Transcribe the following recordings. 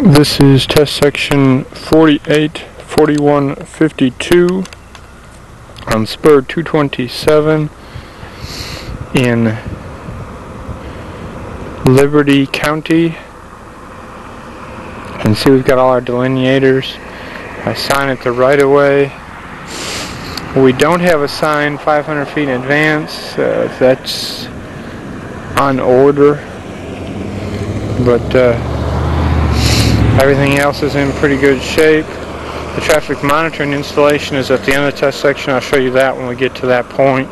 This is test section 484152 on spur 227 in Liberty County. You can see we've got all our delineators. I sign it the right of way. We don't have a sign 500 feet in advance. That's on order, but everything else is in pretty good shape. The traffic monitoring installation is at the end of the test section. I'll show you that when we get to that point.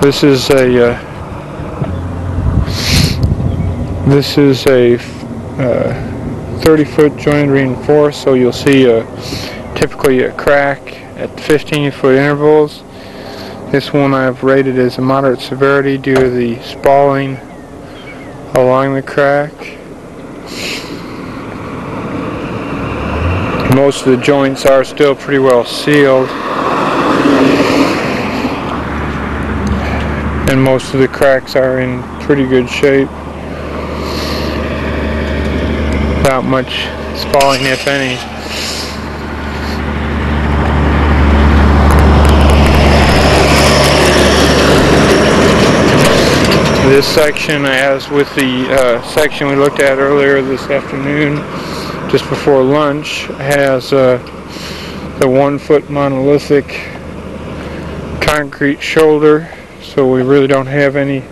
This is a 30-foot joint reinforced, so you'll see typically a crack at 15-foot intervals. This one I've rated as a moderate severity due to the spalling along the crack. Most of the joints are still pretty well sealed, and most of the cracks are in pretty good shape, without much spalling, if any. This section, as with the section we looked at earlier this afternoon, just before lunch, has the 1-foot monolithic concrete shoulder, so we really don't have any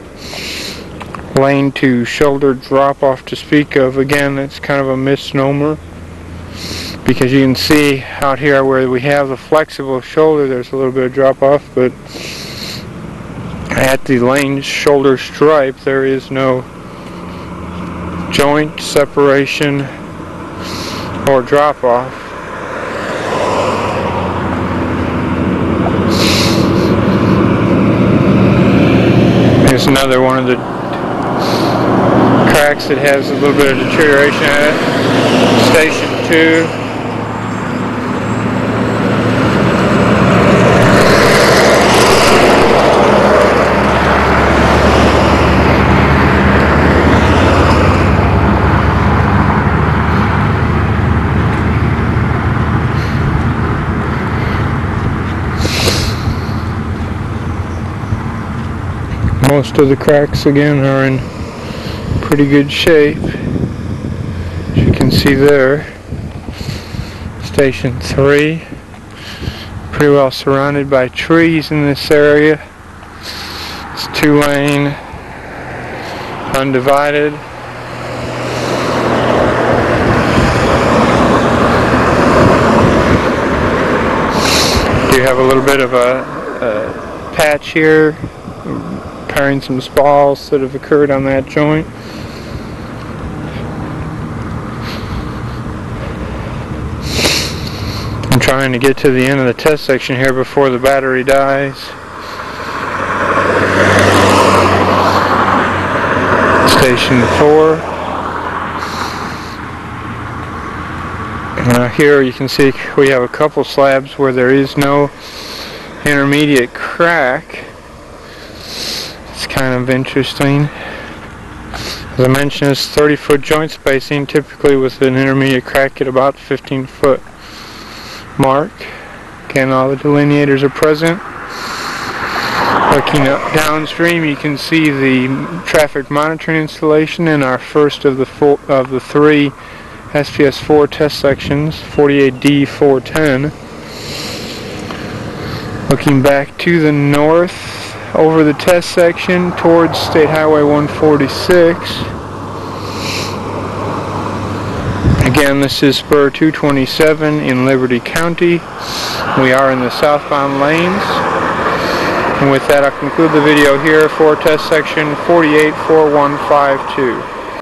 lane to shoulder drop off to speak of. Again, it's kind of a misnomer, because you can see out here where we have the flexible shoulder, there's a little bit of drop off, but at the lane shoulder stripe there is no joint separation or drop off. Here's another one of the cracks that has a little bit of deterioration in it. Station 2. Most of the cracks again are in pretty good shape, as you can see there. Station 3, pretty well surrounded by trees in this area. It's 2-lane, undivided. You have a little bit of a patch here, repairing some spalls that have occurred on that joint. I'm trying to get to the end of the test section here before the battery dies. Station 4. Here you can see we have a couple slabs where there is no intermediate crack. Kind of interesting. As I mentioned, it's 30-foot joint spacing, typically with an intermediate crack at about 15-foot mark. Again, all the delineators are present. Looking up downstream, you can see the traffic monitoring installation in our first of the 3 SPS4 test sections, 48D410. Looking back to the north, over the test section towards State Highway 146. Again, this is spur 227 in Liberty County. We are in the southbound lanes. And with that, I'll conclude the video here for test section 484152.